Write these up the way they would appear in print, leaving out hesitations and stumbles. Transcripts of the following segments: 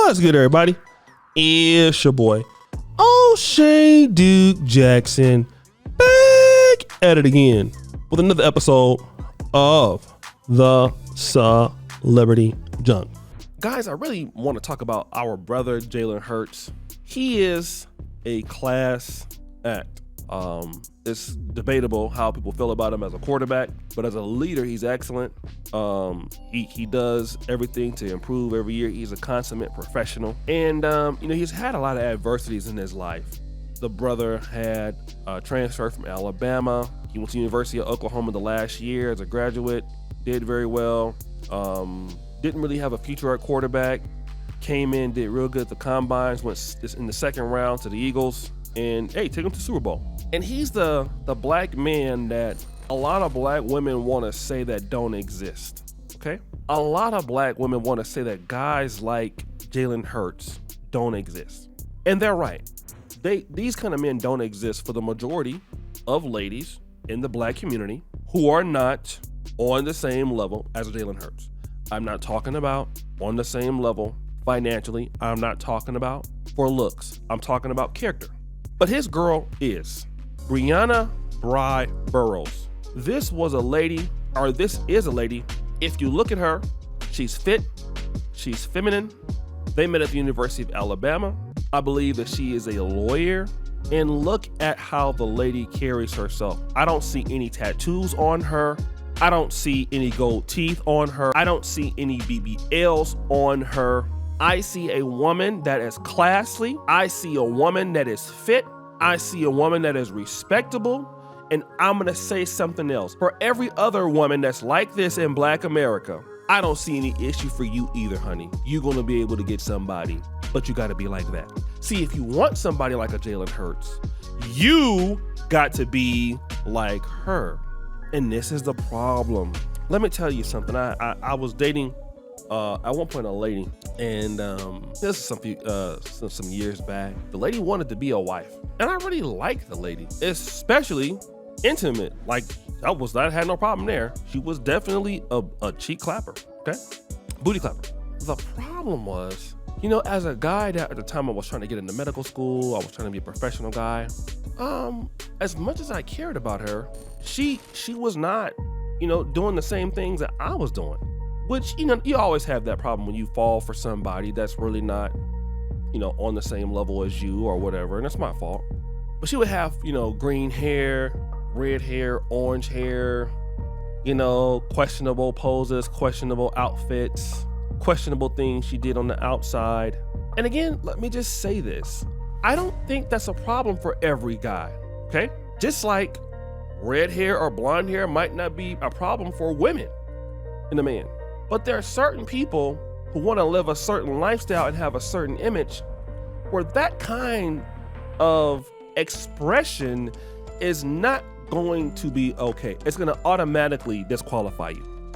What's good, everybody? It's your boy, O'Shea Duke Jackson, back at it again with another episode of the Celebrity Junk. Guys, I really want to talk about our brother, Jalen Hurts. He is a class act. It's debatable how people feel about him as a quarterback, but as a leader, he's excellent. He does everything to improve every year. He's a consummate professional, and he's had a lot of adversities in his life. The brother had a transfer from Alabama. He went to the University of Oklahoma the last year as a graduate. Did very well. Didn't really have a future at quarterback. Came in, did real good at the combines. Went in the second round to the Eagles, and hey, take him to Super Bowl. And he's the black man that a lot of black women want to say that don't exist, okay? A lot of black women want to say that guys like Jalen Hurts don't exist. And they're right. These kind of men don't exist for the majority of ladies in the black community who are not on the same level as Jalen Hurts. I'm not talking about on the same level financially. I'm not talking about for looks. I'm talking about character. But his girl is Brianna Bry Burrows. This is a lady. If you look at her, she's fit, she's feminine. They met at the University of Alabama. I believe that she is a lawyer. And look at how the lady carries herself. I don't see any tattoos on her. I don't see any gold teeth on her. I don't see any BBLs on her. I see a woman that is classy. I see a woman that is fit. I see a woman that is respectable. And I'm gonna say something else. For every other woman that's like this in Black America, I don't see any issue for you either, honey. You're gonna be able to get somebody, but you gotta be like that. See, if you want somebody like a Jalen Hurts, you got to be like her. And this is the problem. Let me tell you something. I was dating at one point a lady, and this is some years back. The lady wanted to be a wife, and I really liked the lady, especially intimate. Like I had no problem there. She was definitely a cheek clapper, okay, booty clapper. The problem was, as a guy that at the time I was trying to get into medical school, I was trying to be a professional guy. As much as I cared about her, she was not, doing the same things that I was doing. Which, you always have that problem when you fall for somebody that's really not, on the same level as you or whatever, and that's my fault. But she would have, green hair, red hair, orange hair, questionable poses, questionable outfits, questionable things she did on the outside. And again, let me just say this. I don't think that's a problem for every guy, okay? Just like red hair or blonde hair might not be a problem for women in a man. But there are certain people who want to live a certain lifestyle and have a certain image where that kind of expression is not going to be okay. It's going to automatically disqualify you.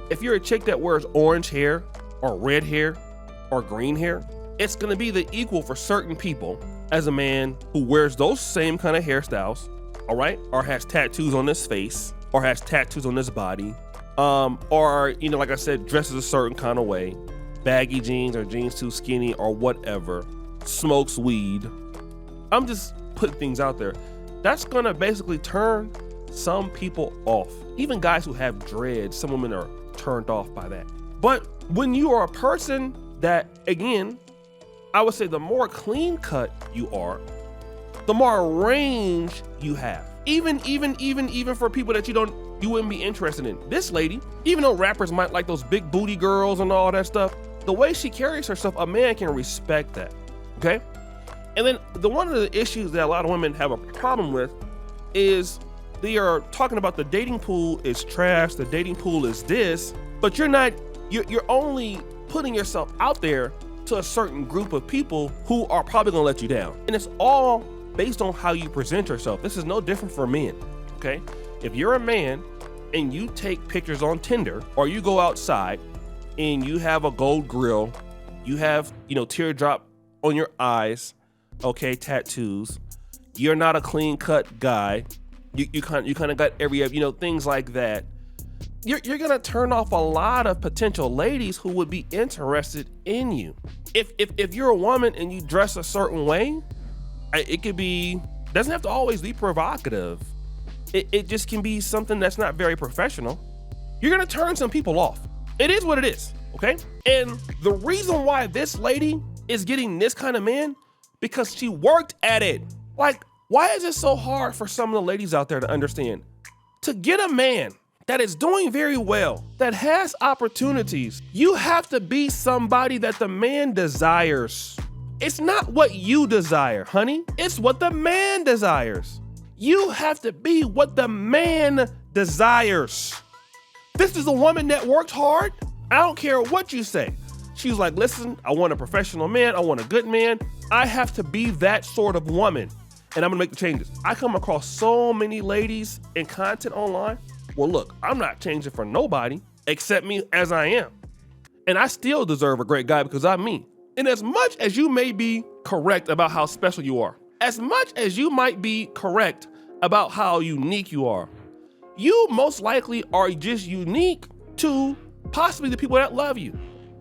If you're a chick that wears orange hair or red hair or green hair, it's going to be the equal for certain people as a man who wears those same kind of hairstyles, all right, or has tattoos on his face or has tattoos on his body. Or, like I said, dresses a certain kind of way, baggy jeans or jeans too skinny or whatever, smokes weed. I'm just putting things out there. That's gonna basically turn some people off. Even guys who have dreads, some women are turned off by that. But when you are a person that, again, I would say the more clean cut you are, the more range you have. Even for people that you wouldn't be interested in. This lady, even though rappers might like those big booty girls and all that stuff, the way she carries herself, a man can respect that, okay? And then one of the issues that a lot of women have a problem with is they are talking about the dating pool is trash, the dating pool is this, but you're only putting yourself out there to a certain group of people who are probably gonna let you down. And it's all based on how you present yourself. This is no different for men, okay? If you're a man and you take pictures on Tinder or you go outside and you have a gold grill, you have, teardrop on your eyes, okay, tattoos, you're not a clean cut guy, you kind of got every, things like that. you're gonna turn off a lot of potential ladies who would be interested in you. If you're a woman and you dress a certain way, it could be, doesn't have to always be provocative. It just can be something that's not very professional. You're gonna turn some people off. It is what it is, okay? And the reason why this lady is getting this kind of man, because she worked at it. Like, why is it so hard for some of the ladies out there to understand? To get a man that is doing very well, that has opportunities, you have to be somebody that the man desires. It's not what you desire, honey. It's what the man desires. You have to be what the man desires. This is a woman that worked hard. I don't care what you say. She was like, listen, I want a professional man. I want a good man. I have to be that sort of woman. And I'm gonna make the changes. I come across so many ladies in content online. Well, look, I'm not changing for nobody except me as I am. And I still deserve a great guy because I'm me. And as much as you may be correct about how special you are, as much as you might be correct about how unique you are, you most likely are just unique to possibly the people that love you.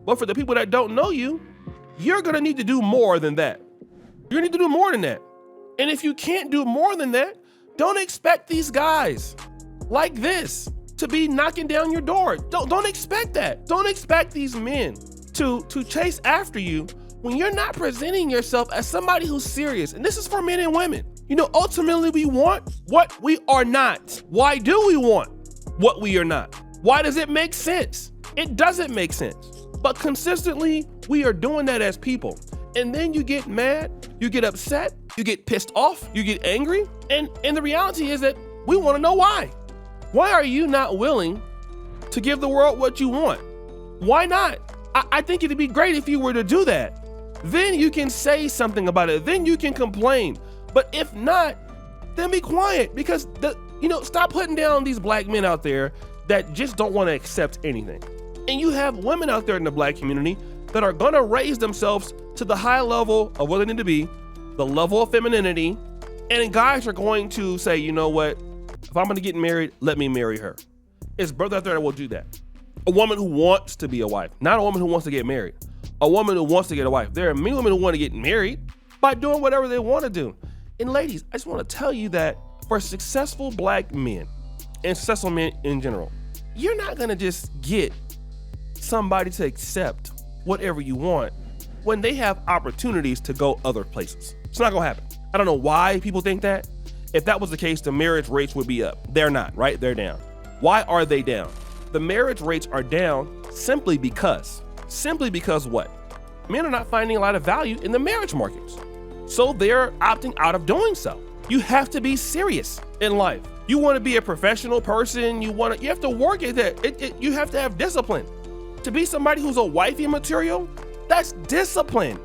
But for the people that don't know you, you're gonna need to do more than that. You're gonna need to do more than that. And if you can't do more than that, don't expect these guys like this to be knocking down your door. Don't expect that. Don't expect these men to chase after you when you're not presenting yourself as somebody who's serious. And this is for men and women. You know, ultimately we want what we are not. Why do we want what we are not? Why does it make sense? It doesn't make sense. But consistently, we are doing that as people. And then you get mad, you get upset, you get pissed off, you get angry. And the reality is that we want to know why. Why are you not willing to give the world what you want? Why not? I think it'd be great if you were to do that. Then you can say something about it. Then you can complain. But if not, then be quiet, because stop putting down these black men out there that just don't want to accept anything. And you have women out there in the black community that are gonna raise themselves to the high level of what they need to be, the level of femininity, and guys are going to say, you know what, if I'm gonna get married, let me marry her. It's brothers out there that will do that. A woman who wants to be a wife, not a woman who wants to get married. A woman who wants to get a wife. There are many women who want to get married by doing whatever they want to do. And ladies, I just want to tell you that for successful black men and successful men in general, you're not gonna just get somebody to accept whatever you want when they have opportunities to go other places. It's not gonna happen. I don't know why people think that. If that was the case, the marriage rates would be up. They're not, right? They're down. Why are they down? The marriage rates are down simply because what? Men are not finding a lot of value in the marriage markets. So they're opting out of doing so. You have to be serious in life. You want to be a professional person. You have to work at that. You have to have discipline. To be somebody who's a wifey material, that's discipline.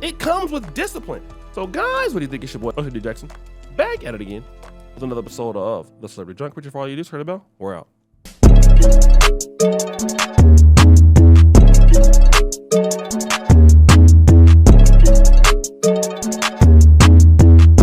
It comes with discipline. So guys, what do you think? It's your boy, Jalen Jackson, back at it again with another episode of The Celebrity Junk. Which, for all you just heard about, we're out.